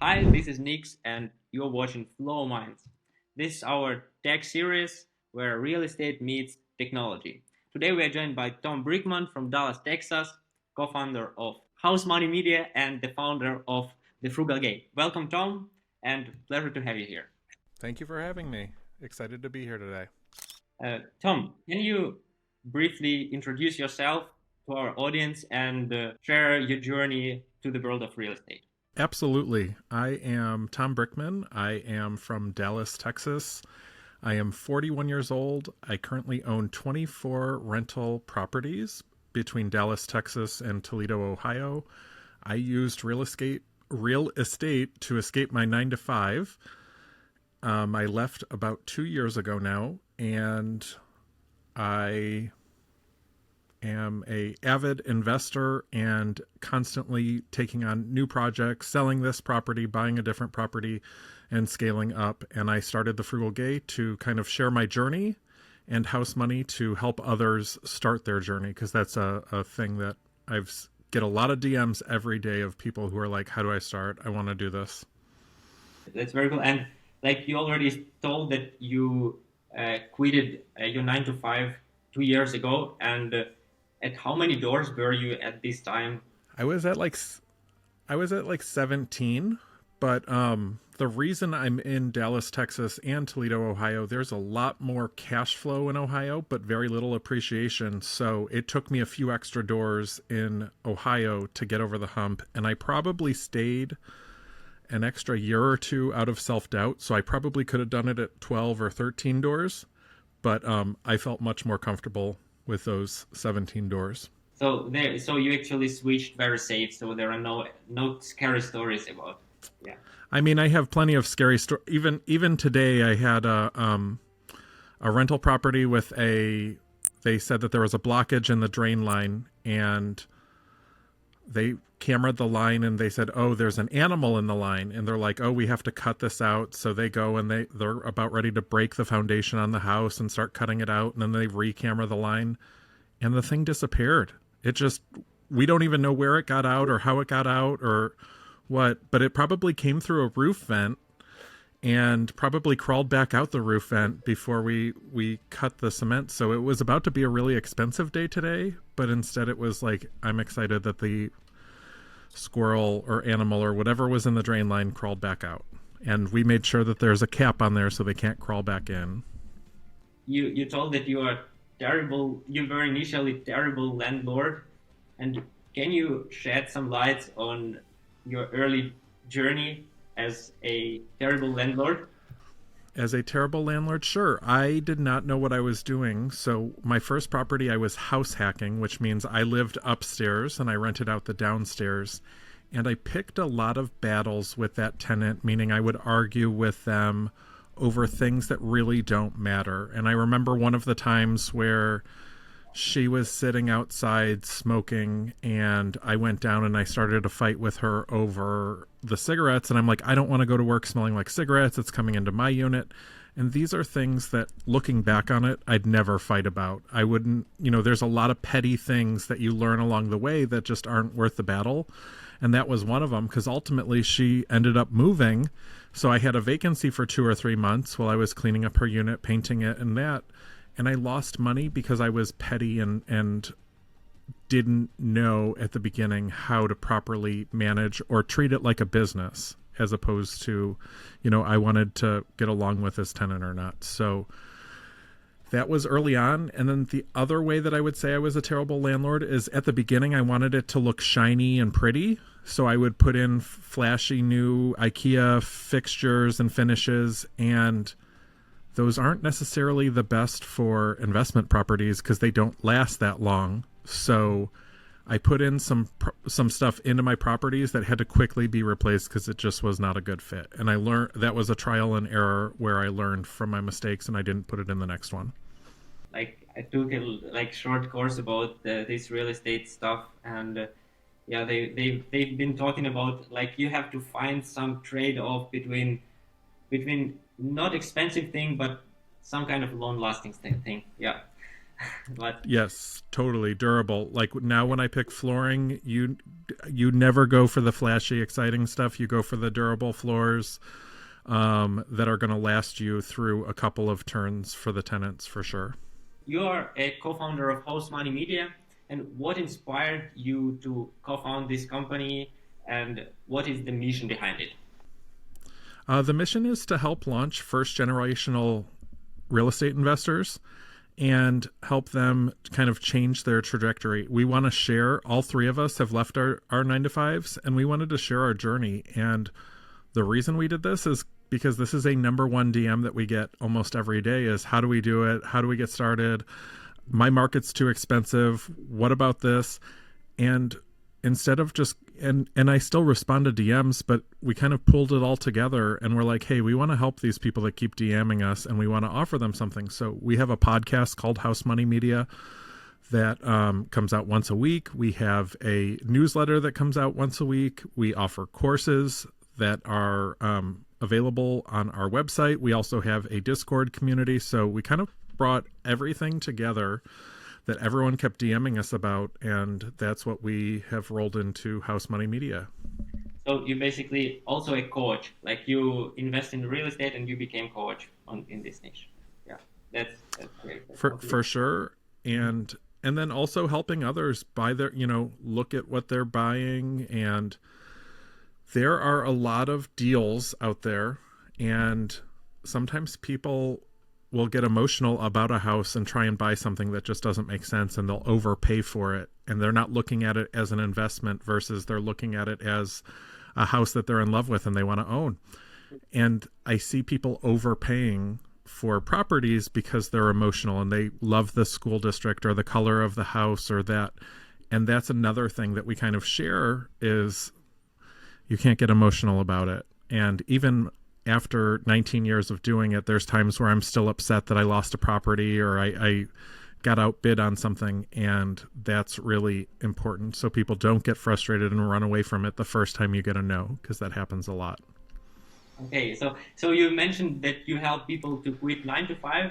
Hi, this is Nix, and you're watching Flowminds. This is our tech series where real estate meets technology. Today we are joined by Tom Brickman from Dallas, Texas, co-founder of House Money Media and the founder of the Frugal Game. Welcome, Tom, and pleasure to have you here. Thank you for having me. Excited to be here today. Tom, can you briefly introduce yourself to our audience and share your journey to the world of real estate? Absolutely. I am Tom Brickman. I am from Dallas, Texas. I am 41 years old. I currently own 24 rental properties between Dallas, Texas and Toledo, Ohio. I used real estate to escape my 9 to 5. I left about 2 years ago now, and I am a avid investor and constantly taking on new projects, selling this property, buying a different property, and scaling up. And I started the Frugal Gay to kind of share my journey and house money to help others start their journey, because that's a thing that I've get a lot of DMs every day of people who are like, how do I start? I want to do this. That's very cool. And like you already told that you quitted your 9 to 5 2 years ago, and at how many doors were you at this time? I was at like I was at like 17, but the reason I'm in Dallas, Texas and Toledo, Ohio, there's a lot more cash flow in Ohio, but very little appreciation. So it took me a few extra doors in Ohio to get over the hump, and I probably stayed an extra year or two out of self-doubt. So I probably could have done it at 12 or 13 doors, but I felt much more comfortable with those 17 doors. So you actually switched very safe. So there are no scary stories about. Yeah. I mean, I have plenty of scary stories. Even today, I had a rental property with a. They said that there was a blockage in the drain line, and they cameraed the line, and they said, "Oh, there's an animal in the line," and they're like, "Oh, we have to cut this out." So they go and they're about ready to break the foundation on the house and start cutting it out, and then they re-camera the line, and the thing disappeared. It just we don't even know where it got out or how it got out or what, but it probably came through a roof vent and probably crawled back out the roof vent before we cut the cement. So it was about to be a really expensive day today, but instead it was like, I'm excited that the squirrel or animal or whatever was in the drain line crawled back out. And we made sure that there's a cap on there so they can't crawl back in. You told that you are terrible. You were initially terrible landlord, and can you shed some light on your early journey as a terrible landlord? As a terrible landlord, sure. I did not know what I was doing. So, my first property, I was house hacking, which means I lived upstairs and I rented out the downstairs. And I picked a lot of battles with that tenant, meaning I would argue with them over things that really don't matter. And I remember one of the times where she was sitting outside smoking, and I went down and I started a fight with her over the cigarettes, and I'm like, I don't want to go to work smelling like cigarettes. It's coming into my unit. And these are things that, looking back on it, I'd never fight about. I wouldn't, there's a lot of petty things that you learn along the way that just aren't worth the battle. And that was one of them, because ultimately she ended up moving. So I had a vacancy for 2 or 3 months while I was cleaning up her unit, painting it and that. And I lost money because I was petty and didn't know at the beginning how to properly manage or treat it like a business, as opposed to, I wanted to get along with this tenant or not. So that was early on. And then the other way that I would say I was a terrible landlord is, at the beginning I wanted it to look shiny and pretty. So I would put in flashy new IKEA fixtures and finishes, and those aren't necessarily the best for investment properties because they don't last that long. So I put in some stuff into my properties that had to quickly be replaced because it just was not a good fit. And I learned that was a trial and error where I learned from my mistakes, and I didn't put it in the next one. Like I took a short course about this real estate stuff, and yeah, they've been talking about like you have to find some trade off between not expensive thing but some kind of long lasting thing. Yeah. But Yes, totally durable. Like now when I pick flooring, you never go for the flashy, exciting stuff. You go for the durable floors that are going to last you through a couple of turns for the tenants for sure. you're a co-founder of Host Money Media, and what inspired you to co-found this company, and what is the mission behind it? The mission is to help launch first generational real estate investors and help them kind of change their trajectory. We want to share, all three of us have left our 9 to 5s, and we wanted to share our journey. And the reason we did this is because this is a number one DM that we get almost every day is how do we do it? How do we get started? My market's too expensive. What about this? And instead of just and I still respond to DMs, but we kind of pulled it all together and we're like, hey, we want to help these people that keep DMing us and we want to offer them something. So we have a podcast called House Money Media that comes out once a week. We have a newsletter that comes out once a week. We offer courses that are available on our website. We also have a Discord community. So we kind of brought everything together that everyone kept DMing us about, and that's what we have rolled into House Money Media. So you basically also a coach, like you invest in real estate and you became coach in this niche. Yeah, that's great. That's For sure, and then also helping others buy their, look at what they're buying, and there are a lot of deals out there, and sometimes people will get emotional about a house and try and buy something that just doesn't make sense, and they'll overpay for it, and they're not looking at it as an investment versus they're looking at it as a house that they're in love with and they want to own. And I see people overpaying for properties because they're emotional and they love the school district or the color of the house or that. And that's another thing that we kind of share is you can't get emotional about it. And even after 19 years of doing it, there's times where I'm still upset that I lost a property or I got outbid on something, and that's really important so people don't get frustrated and run away from it the first time you get a no, because that happens a lot. okay. So you mentioned that you help people to quit 9 to 5,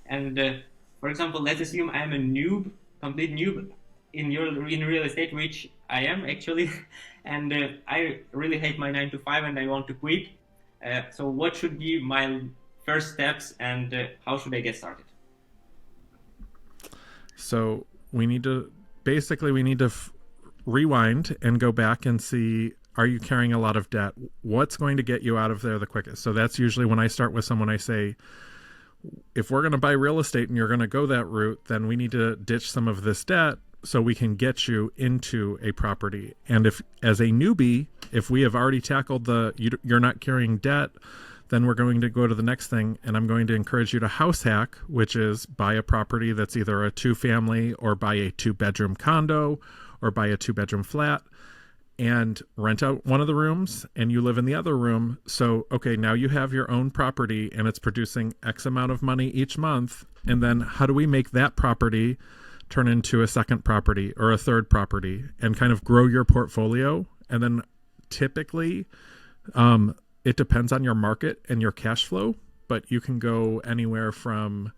and for example, let's assume I'm a noob, complete noob in real estate, which I am actually, and I really hate my 9 to 5 and I want to quit. So what should be my first steps, and how should I get started? So we need to rewind and go back and see, are you carrying a lot of debt? What's going to get you out of there the quickest? So that's usually when I start with someone, I say, if we're going to buy real estate and you're going to go that route, then we need to ditch some of this debt so we can get you into a property. And if, as a newbie, if we have already tackled you're not carrying debt, then we're going to go to the next thing. And I'm going to encourage you to house hack, which is buy a property that's either a 2-family or buy a 2-bedroom condo or buy a 2-bedroom flat and rent out one of the rooms and you live in the other room. So, okay, now you have your own property and it's producing X amount of money each month. And then how do we make that property turn into a second property or a third property and kind of grow your portfolio? And then typically, it depends on your market and your cash flow, but you can go anywhere from,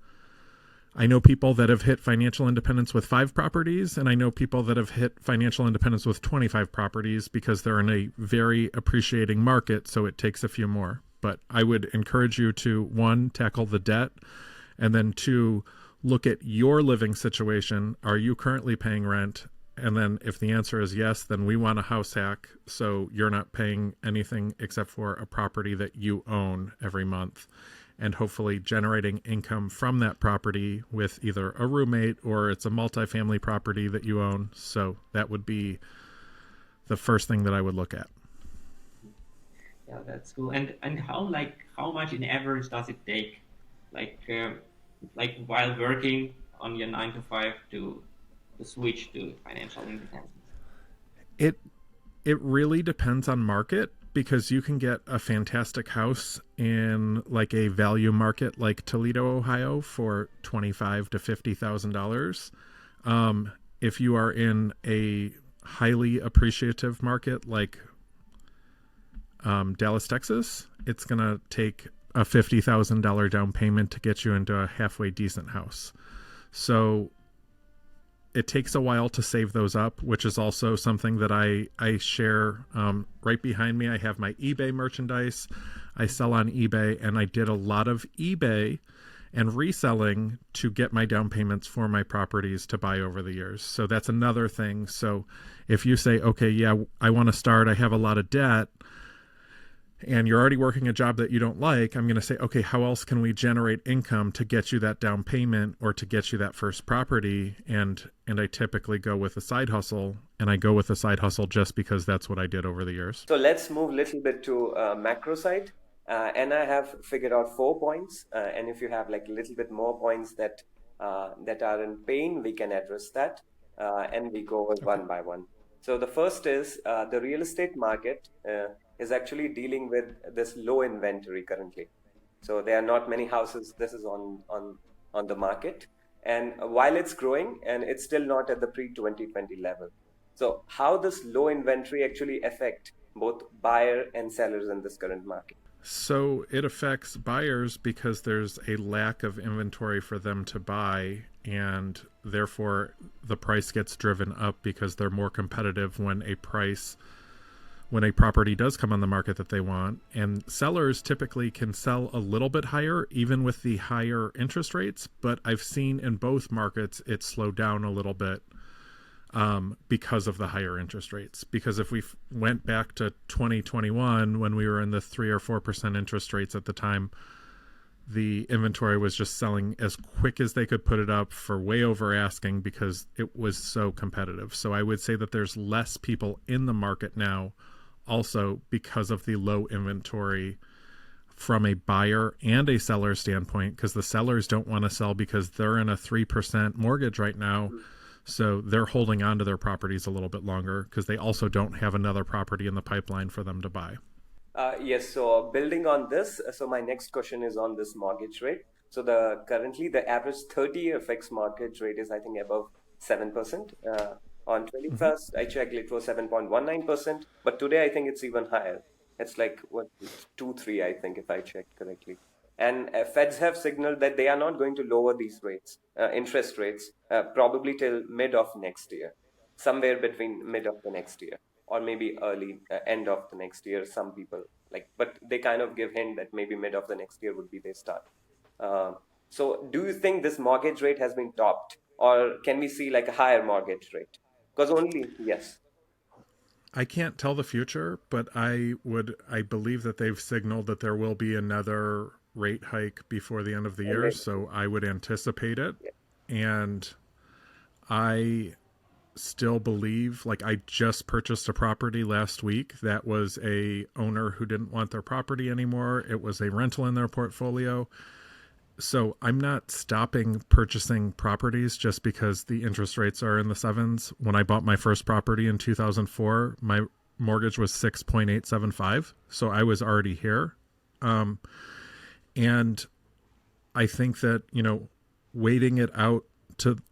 I know people that have hit financial independence with 5 properties, and I know people that have hit financial independence with 25 properties because they're in a very appreciating market, so it takes a few more. But I would encourage you to, 1, tackle the debt, and then 2, look at your living situation. Are you currently paying rent? And then if the answer is yes, then we want a house hack so you're not paying anything except for a property that you own every month, and hopefully generating income from that property with either a roommate or it's a multifamily property that you own. So that would be the first thing that I would look at. Yeah, that's cool. And how much in average does it take, like while working on your 9 to 5 to switch to financial independence? It really depends on market, because you can get a fantastic house in like a value market like Toledo, Ohio for $25,000 to $50,000. If you are in a highly appreciative market like Dallas, Texas, it's going to take a $50,000 down payment to get you into a halfway decent house. So it takes a while to save those up, which is also something that I share. Right behind me, I have my eBay merchandise. I sell on eBay, and I did a lot of eBay and reselling to get my down payments for my properties to buy over the years. So that's another thing. So if you say, okay, yeah, I want to start, I have a lot of debt, and you're already working a job that you don't like, I'm going to say, okay, how else can we generate income to get you that down payment or to get you that first property? And I typically go with a side hustle, and I go with a side hustle just because that's what I did over the years. So let's move a little bit to macro side. And I have figured out 4 points. And if you have like a little bit more points that are in pain, we can address that. And we go Okay. one by one. So the first is the real estate market is actually dealing with this low inventory currently. So there are not many houses. This is on the market, and while it's growing, and it's still not at the pre-2020 level. So how does low inventory actually affect both buyer and sellers in this current market? So it affects buyers because there's a lack of inventory for them to buy, and therefore the price gets driven up because they're more competitive when a property does come on the market that they want. And sellers typically can sell a little bit higher even with the higher interest rates, but I've seen in both markets it slow down a little bit because of the higher interest rates. Because if we went back to 2021, when we were in the 3 or 4% interest rates at the time, the inventory was just selling as quick as they could put it up for way over asking because it was so competitive. So I would say that there's less people in the market now, also because of the low inventory from a buyer and a seller standpoint, because the sellers don't want to sell because they're in a 3% mortgage right now. So they're holding on to their properties a little bit longer because they also don't have another property in the pipeline for them to buy. Yes, so building on this, so my next question is on this mortgage rate. So currently the average 30-year fixed mortgage rate is I think above 7%. On Mm-hmm. 21st, I checked it was 7.19%, but today I think it's even higher. It's like what 2, 3, I think, if I checked correctly. And Feds have signaled that they are not going to lower these rates, interest rates, probably till mid of next year, somewhere between mid of the next year or maybe early end of the next year. Some people like, but they kind of give hint that maybe mid of the next year would be their start. Uh, so, do you think this mortgage rate has been topped, or can we see like a higher mortgage rate? Because only yes, I can't tell the future, but I believe that they've signaled that there will be another rate hike before the end of the year, maybe so I would anticipate it. yeah. And I still believe, like, I just purchased a property last week that was a owner who didn't want their property anymore. It was a rental in their portfolio. So I'm not stopping purchasing properties just because the interest rates are in the sevens. When I bought my first property in 2004, my mortgage was 6.875, so I was already here. Um, and I think that, waiting it out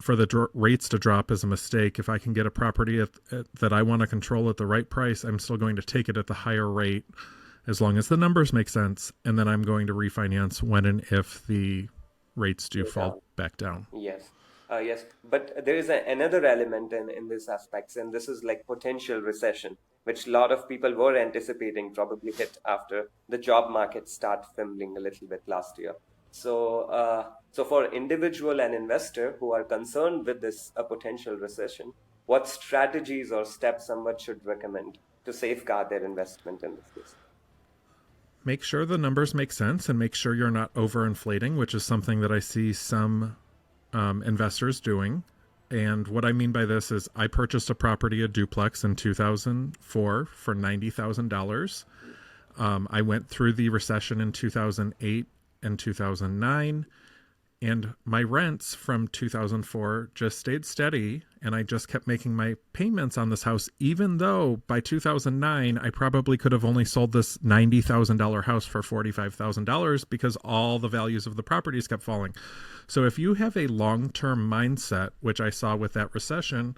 for the rates to drop is a mistake. If I can get a property that I want to control at the right price, I'm still going to take it at the higher rate as long as the numbers make sense, and then I'm going to refinance when and if the rates do Go fall down. back down. Yes, yes, but there is another element in this aspects, and this is like potential recession, which a lot of people were anticipating probably hit after the job market start fumbling a little bit last year. So for individual and investor who are concerned with this a potential recession, what strategies or steps someone should recommend to safeguard their investment in this case? Make sure the numbers make sense and make sure you're not overinflating, which is something that I see some investors doing. And what I mean by this is I purchased a property, a duplex in 2004 for $90,000. I went through the recession in 2008 and 2009, and my rents from 2004 just stayed steady, and I just kept making my payments on this house, even though by 2009 I probably could have only sold this $90,000 house for $45,000 because all the values of the properties kept falling. So if you have a long-term mindset, which I saw with that recession,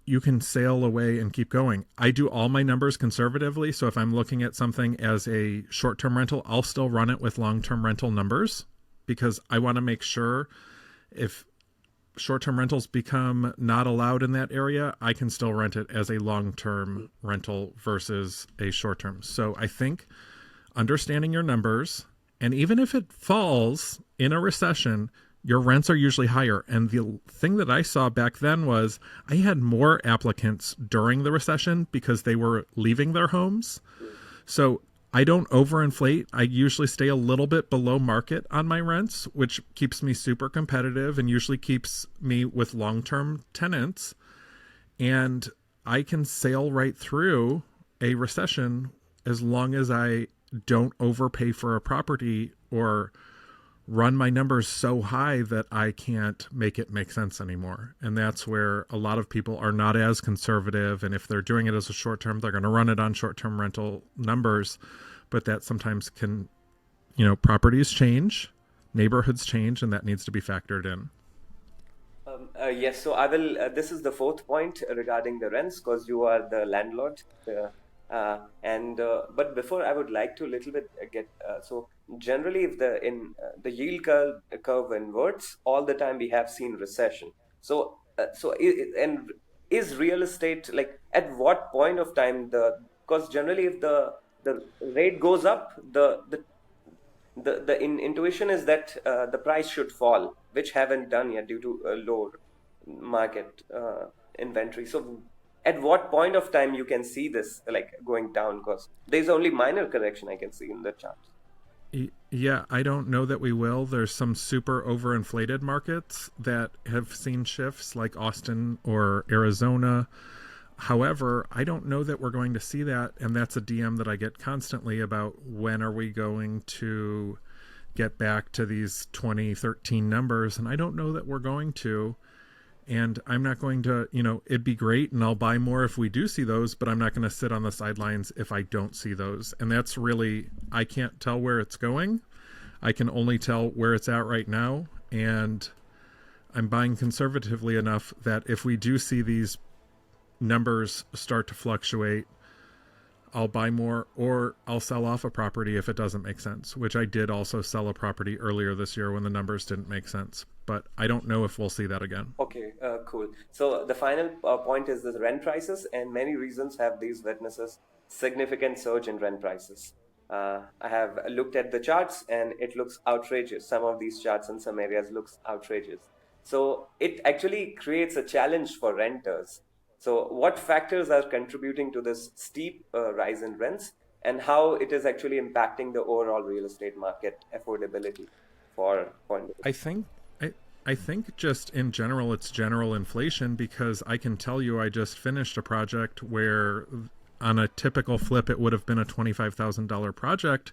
you can sail away and keep going. I do all my numbers conservatively, so if I'm looking at something as a short-term rental, I'll still run it with long-term rental numbers because I want to make sure if short-term rentals become not allowed in that area, I can still rent it as a long-term rental versus a short-term. So I think understanding your numbers, and even if it falls in a recession, your rents are usually higher. And the thing that I saw back then was I had more applicants during the recession because they were leaving their homes. So I don't overinflate. I usually stay a little bit below market on my rents, which keeps me super competitive and usually keeps me with long-term tenants. And I can sail right through a recession as long as I don't overpay for a property or run my numbers so high that I can't make it make sense anymore. And that's where a lot of people are not as conservative. And if they're doing it as a short term, they're going to run it on short term rental numbers. But that sometimes can, properties change, neighborhoods change, and that needs to be factored in. Yes, so I will. This is the fourth point regarding the rents, because you are the landlord. But before, I would like to a little bit get so generally, if the yield curve inverts all the time, we have seen recession. And is real estate, like, at what point of time, because generally if the rate goes up, intuition is that the price should fall, which haven't done yet due to a low market inventory. So at what point of time you can see this like going down? Because there's only minor correction I can see in the charts. Yeah, I don't know that we will. There's some super overinflated markets that have seen shifts, like Austin or Arizona. However, I don't know that we're going to see that, and that's a DM that I get constantly about when are we going to get back to these 2013 numbers, and I don't know that we're going to. And I'm not going to, it'd be great and I'll buy more if we do see those, but I'm not going to sit on the sidelines if I don't see those. And that's really, I can't tell where it's going. I can only tell where it's at right now. And I'm buying conservatively enough that if we do see these numbers start to fluctuate, I'll buy more, or I'll sell off a property if it doesn't make sense, which I did also sell a property earlier this year when the numbers didn't make sense. But I don't know if we'll see that again. Okay, cool. So the final point is the rent prices, and many reasons have these witnesses significant surge in rent prices. I have looked at the charts and it looks outrageous. Some of these charts in some areas looks outrageous. So it actually creates a challenge for renters. So what factors are contributing to this steep rise in rents, and how it is actually impacting the overall real estate market affordability for individuals? I think just in general, it's general inflation, because I can tell you I just finished a project where on a typical flip, it would have been a $25,000 project.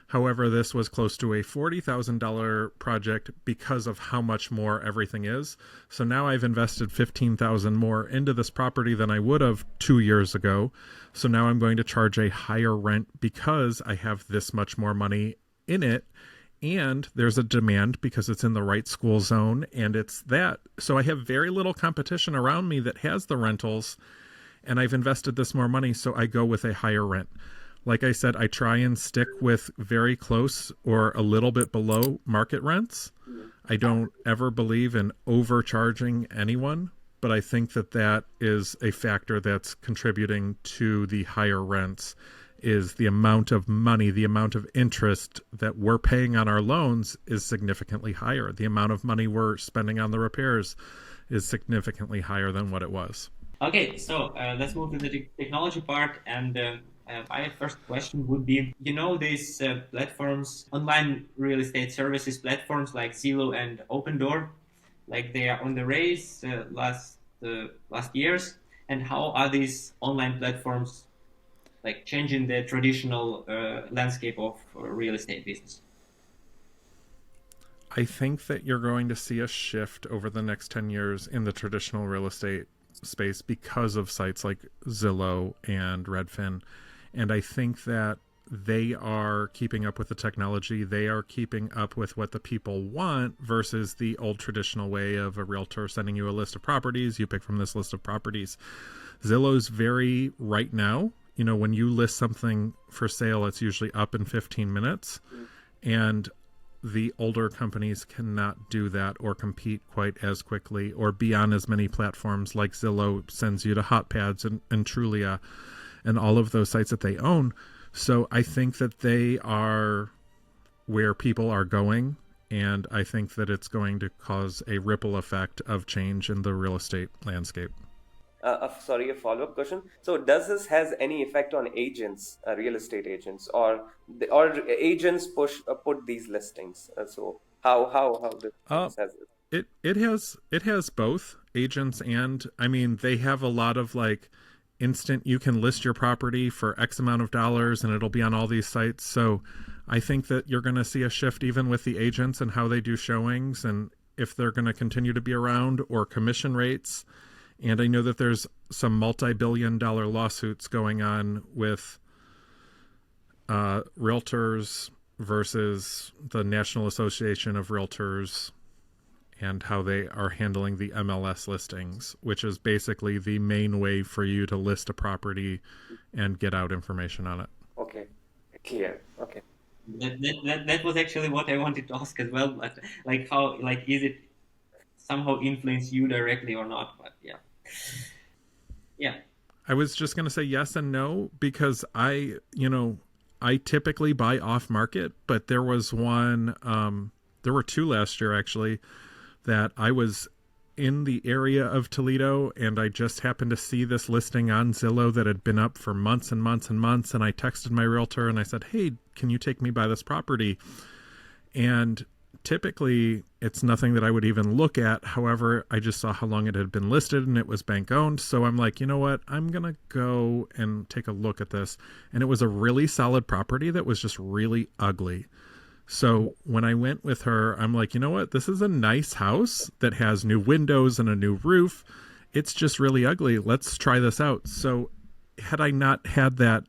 However, this was close to a $40,000 project because of how much more everything is. So now I've invested $15,000 more into this property than I would have 2 years ago. So now I'm going to charge a higher rent because I have this much more money in it. And there's a demand because it's in the right school zone, and it's that. So I have very little competition around me that has the rentals, and I've invested this more money, so I go with a higher rent. Like I said, I try and stick with very close or a little bit below market rents. I don't ever believe in overcharging anyone, but I think that is a factor that's contributing to the higher rents, is the amount of money, the amount of interest that we're paying on our loans is significantly higher. The amount of money we're spending on the repairs is significantly higher than what it was. Okay, so let's move to the technology part. And my first question would be, these platforms, online real estate services platforms like Zillow and Open Door, like they are on the rise last years. And how are these online platforms like changing the traditional landscape of real estate business? I think that you're going to see a shift over the next 10 years in the traditional real estate space because of sites like Zillow and Redfin. And I think that they are keeping up with the technology. They are keeping up with what the people want versus the old traditional way of a realtor sending you a list of properties. You pick from this list of properties. Zillow's very right now. When you list something for sale, it's usually up in 15 minutes. And the older companies cannot do that or compete quite as quickly or be on as many platforms like Zillow sends you to Hotpads and Trulia and all of those sites that they own. So I think that they are where people are going, and I think that it's going to cause a ripple effect of change in the real estate landscape. Sorry, a follow-up question. So, does this has any effect on agents, real estate agents, or agents put these listings? So, how Uh, this has it? it has both agents, and I mean they have a lot of like instant, you can list your property for X amount of dollars and it'll be on all these sites. So I think that you're going to see a shift even with the agents and how they do showings and if they're going to continue to be around, or commission rates. And I know that there's some multi-billion-dollar lawsuits going on with realtors versus the National Association of Realtors and how they are handling the MLS listings, which is basically the main way for you to list a property and get out information on it. Okay, clear. Okay. That was actually what I wanted to ask as well. But like how like is it somehow influence you directly or not? But yeah, yeah. I was just going to say yes and no because I typically buy off market, but there was one, there were two last year actually, that I was in the area of Toledo and I just happened to see this listing on Zillow that had been up for months and months and months. And I texted my realtor and I said, hey, can you take me by this property? And typically it's nothing that I would even look at. However, I just saw how long it had been listed and it was bank owned. So I'm like, you know what? I'm going to go and take a look at this. And it was a really solid property that was just really ugly. So when I went with her, I'm like, you know what? This is a nice house that has new windows and a new roof. It's just really ugly. Let's try this out. So had I not had that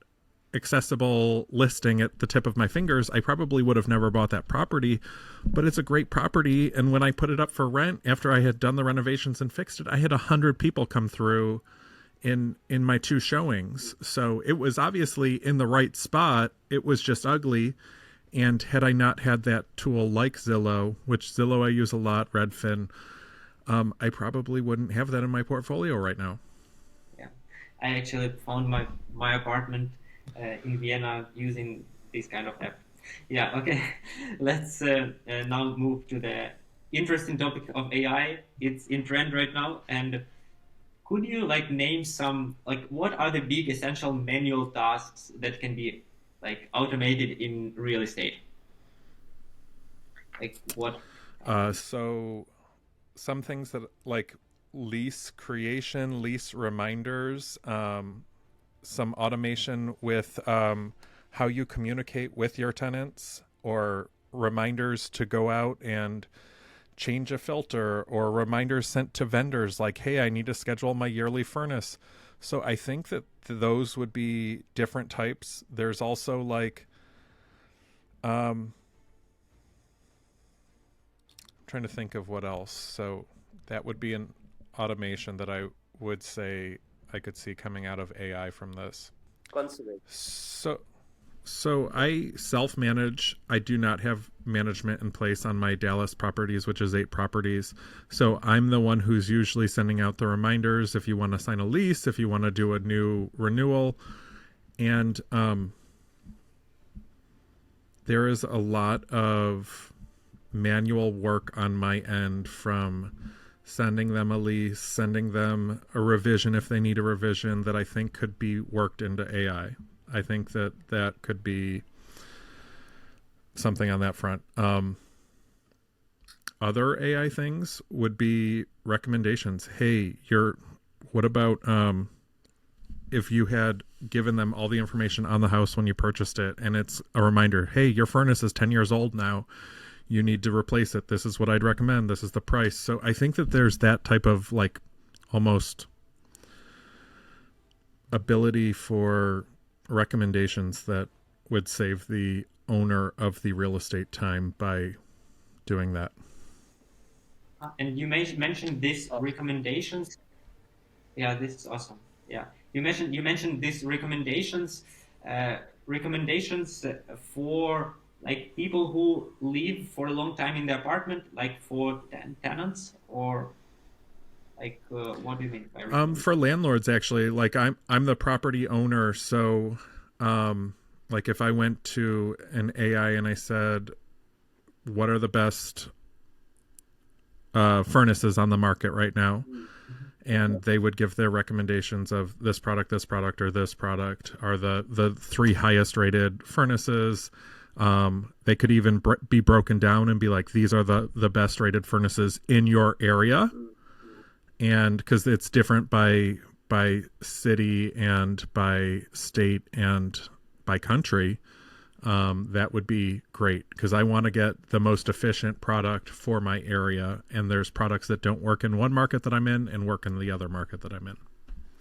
accessible listing at the tip of my fingers, I probably would have never bought that property, but it's a great property. And when I put it up for rent, after I had done the renovations and fixed it, I had 100 people come through in my two showings. So it was obviously in the right spot. It was just ugly. And had I not had that tool like Zillow, which Zillow I use a lot, Redfin, I probably wouldn't have that in my portfolio right now. Yeah, I actually found my apartment in Vienna using this kind of app. Yeah, okay. Let's now move to the interesting topic of AI. It's in trend right now, and could you like name some like what are the big essential manual tasks that can be like automated in real estate? Like what? So some things that like lease creation, lease reminders, some automation with how you communicate with your tenants, or reminders to go out and change a filter, or reminders sent to vendors like, hey, I need to schedule my yearly furnace. So I think that those would be different types. There's also like, I'm trying to think of what else. So that would be an automation that I would say I could see coming out of AI from this. Conservate. So I self-manage. I do not have management in place on my Dallas properties, which is 8 properties. So I'm the one who's usually sending out the reminders if you want to sign a lease, if you want to do a new renewal. And there is a lot of manual work on my end, from sending them a lease, sending them a revision if they need a revision, that I think could be worked into AI. I think that that could be something on that front. Other AI things would be recommendations. Hey, what about if you had given them all the information on the house when you purchased it, and it's a reminder, hey, your furnace is 10 years old now. You need to replace it. This is what I'd recommend. This is the price. So I think that there's that type of like almost ability for recommendations that would save the owner of the real estate time by doing that. And you mentioned these recommendations. Yeah, this is awesome. Yeah, you mentioned these recommendations, recommendations for like people who live for a long time in the apartment, like for tenants, or like what do you mean by retail? For landlords, actually, like I'm the property owner, so like if I went to an AI and I said, "What are the best furnaces on the market right now?" and they would give their recommendations of this product, or this product are the three highest rated furnaces. They could even be broken down and be like, these are the best rated furnaces in your area, and because it's different by city and by state and by country. That would be great because I want to get the most efficient product for my area. And there's products that don't work in one market that I'm in and work in the other market that I'm in.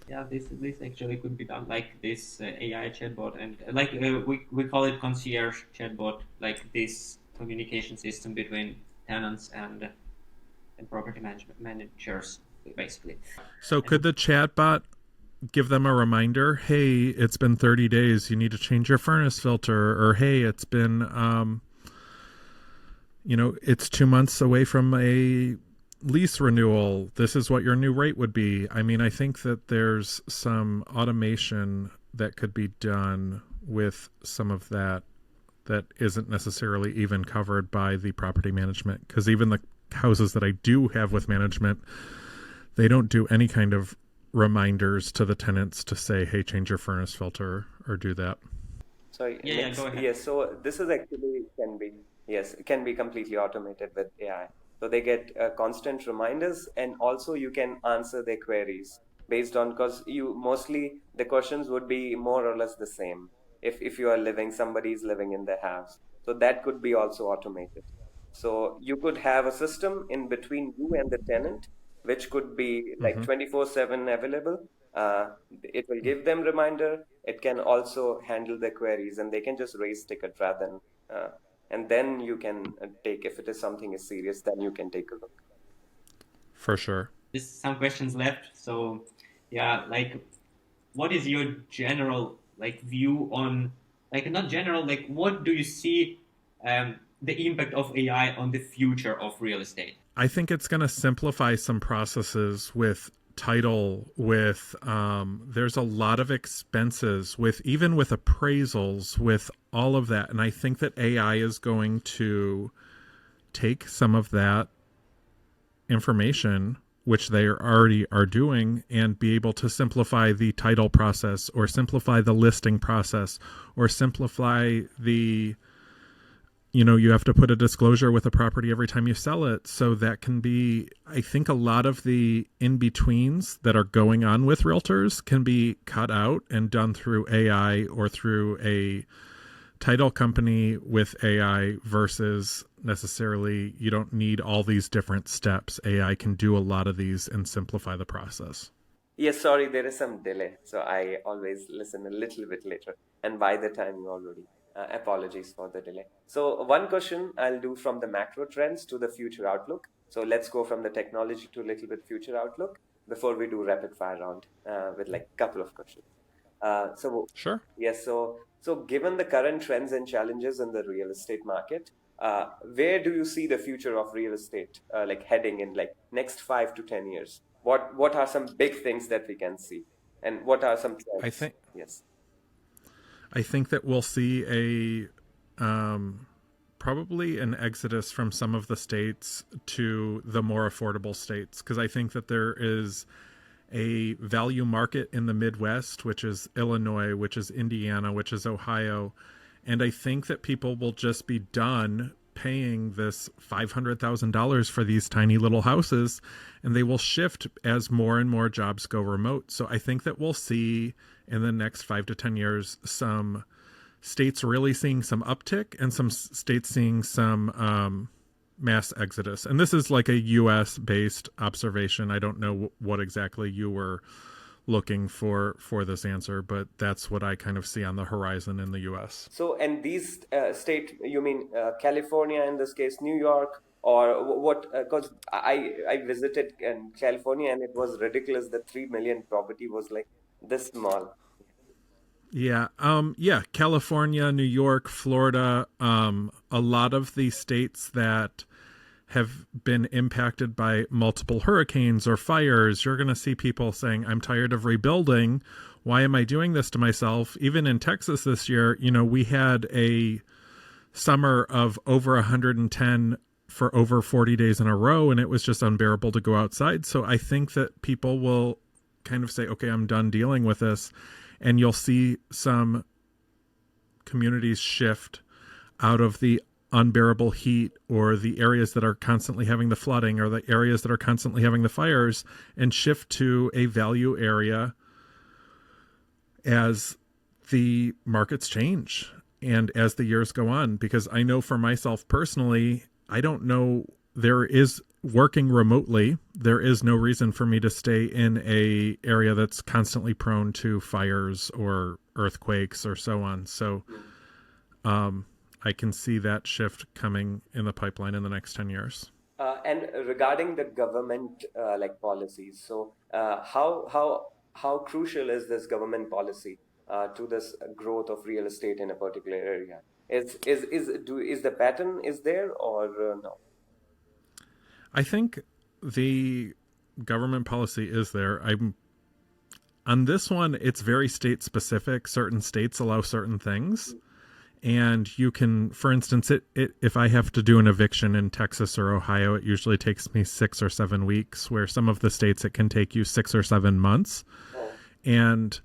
Yeah, this actually could be done like this AI chatbot, and like we call it concierge chatbot, like this communication system between tenants and property management managers, basically. So And could the chatbot give them a reminder? Hey, it's been 30 days. You need to change your furnace filter. Or hey, it's been, it's 2 months away from a lease renewal. This is what your new rate would be. I mean, I think that there's some automation that could be done with some of that that isn't necessarily even covered by the property management, because even the houses that I do have with management, they don't do any kind of reminders to the tenants to say, hey, change your furnace filter or do that. Sorry, yeah, yeah, go ahead. yes. So this is actually can be, yes, it can be completely automated with AI. So they get constant reminders, and also you can answer their queries based on, because you mostly the questions would be more or less the same. If you are living, somebody is living in the house, so that could be also automated. So you could have a system in between you and the tenant, which could be like Mm-hmm. 24/7 available. It will give them reminder. It can also handle their queries, and they can just raise ticket rather than and then you can take, if it is something is serious, then you can take a look. For sure. There's some questions left, so yeah, like what is your general like view on, like not general, like what do you see the impact of AI on the future of real estate? I think it's going to simplify some processes with title, with there's a lot of expenses with even with appraisals, with all of that. And I think that AI is going to take some of that information, which they already are doing, and be able to simplify the title process, or simplify the listing process, or simplify the, you have to put a disclosure with a property every time you sell it. So that can be, I think a lot of the in-betweens that are going on with realtors can be cut out and done through AI or through a title company with AI, versus necessarily you don't need all these different steps. AI can do a lot of these and simplify the process. Yes, sorry, there is some delay, so I always listen a little bit later, and by the time you already apologies for the delay. So one question I'll do from the macro trends to the future outlook. So let's go from the technology to a little bit future outlook before we do rapid fire round with like a couple of questions. So Sure. yes, so given the current trends and challenges in the real estate market, where do you see the future of real estate like heading in like next 5 to 10 years? What are some big things that we can see, and what are some I trends? think Yes. I think that we'll see a probably an exodus from some of the states to the more affordable states, because I think that there is a value market in the Midwest, which is Illinois, which is Indiana, which is Ohio. And I think that people will just be done paying this $500,000 for these tiny little houses, and they will shift as more and more jobs go remote. So I think that we'll see in the next 5 to 10 years some states really seeing some uptick, and some states seeing some mass exodus. And this is like a US based observation. I don't know what exactly you were looking for this answer, but that's what I kind of see on the horizon in the US. So, and these state, you mean California in this case, New York, or what? Because I visited in California, and it was ridiculous. The 3 million property was like this small. Yeah, California, New York, Florida, a lot of the states that have been impacted by multiple hurricanes or fires, you're going to see people saying, I'm tired of rebuilding. Why am I doing this to myself? Even in Texas this year, we had a summer of over 110 for over 40 days in a row, and it was just unbearable to go outside. So I think that people will kind of say, okay, I'm done dealing with this. And you'll see some communities shift out of the unbearable heat or the areas that are constantly having the flooding or the areas that are constantly having the fires and shift to a value area as the markets change and as the years go on. Because I know for myself personally, I don't know, there is working remotely, there is no reason for me to stay in a area that's constantly prone to fires or earthquakes or so on. So I can see that shift coming in the pipeline in the next 10 years. And regarding the government like policies, so how crucial is this government policy to this growth of real estate in a particular area? Is the pattern is there or no? I think the government policy is there. I'm on this one, it's very state specific. Certain states allow certain things. And you can, for instance, if I have to do an eviction in Texas or Ohio, it usually takes me 6 or 7 weeks, where some of the states it can take you 6 or 7 months. Oh, And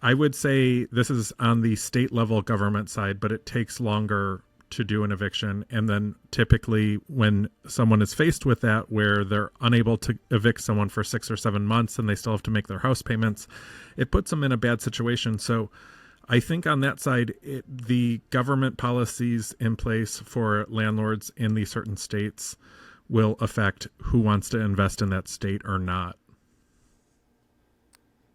I would say this is on the state level government side, but it takes longer to do an eviction. And then typically when someone is faced with that, where they're unable to evict someone for 6 or 7 months and they still have to make their house payments, it puts them in a bad situation. So I think on that side, the government policies in place for landlords in these certain states will affect who wants to invest in that state or not.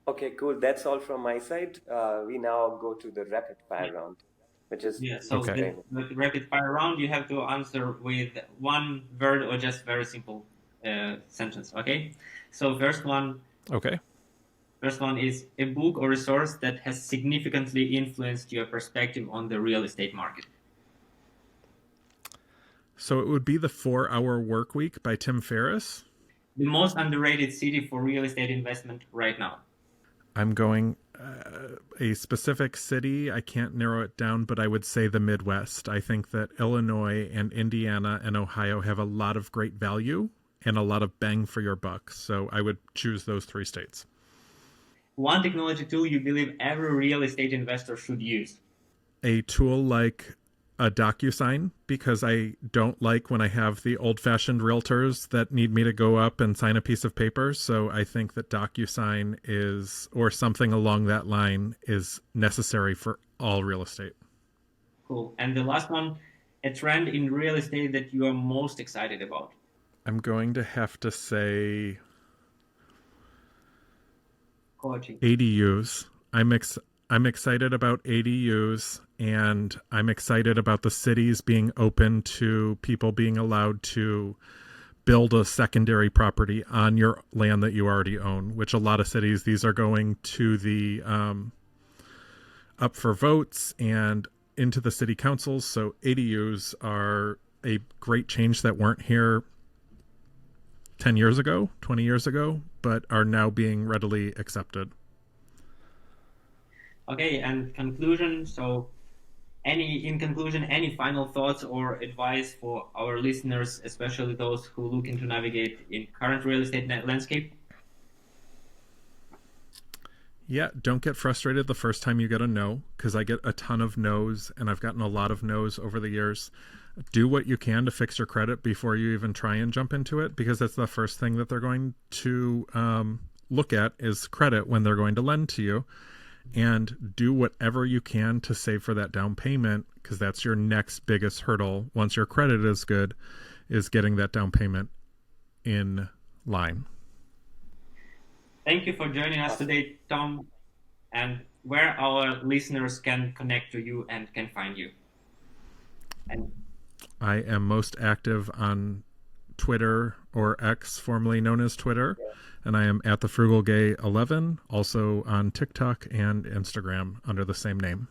okay, cool. That's all from my side. We now go to the rapid fire round, which is Yeah, so Okay. explain. the rapid fire round, you have to answer with one word or just very simple sentence. Okay. So Okay. first one is a book or resource that has significantly influenced your perspective on the real estate market. So it would be The 4-Hour Work Week by Tim Ferriss. The most underrated city for real estate investment right now. I'm going a specific city. I can't narrow it down, but I would say the Midwest. I think that Illinois and Indiana and Ohio have a lot of great value and a lot of bang for your buck. So I would choose those 3 states. One technology tool you believe every real estate investor should use. A tool like a DocuSign, because I don't like when I have the old-fashioned realtors that need me to go up and sign a piece of paper. So I think that DocuSign is, or something along that line, is necessary for all real estate. Cool. And the last one, a trend in real estate that you are most excited about. I'm going to have to say Coaching. ADUs. I'm excited about ADUs, and I'm excited about the cities being open to people being allowed to build a secondary property on your land that you already own, which a lot of cities, these are going to the up for votes and into the city councils. So ADUs are a great change that weren't here 10 years ago, 20 years ago, but are now being readily accepted. Okay, and conclusion. So, in conclusion, any final thoughts or advice for our listeners, especially those who looking to navigate in current real estate landscape? Yeah, don't get frustrated the first time you get a no, because I get a ton of no's, and I've gotten a lot of no's over the years. Do what you can to fix your credit before you even try and jump into it, because that's the first thing that they're going to look at is credit when they're going to lend to you. And do whatever you can to save for that down payment, because that's your next biggest hurdle once your credit is good, is getting that down payment in line. Thank you for joining us today, Tom, and where our listeners can connect to you and can find you. And I am most active on Twitter, or X, formerly known as Twitter. Yeah. And I am at the Frugal Gay 11, also on TikTok and Instagram under the same name.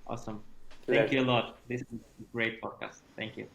Awesome. Thank you Pleasure. a lot. This is a great podcast. Thank you.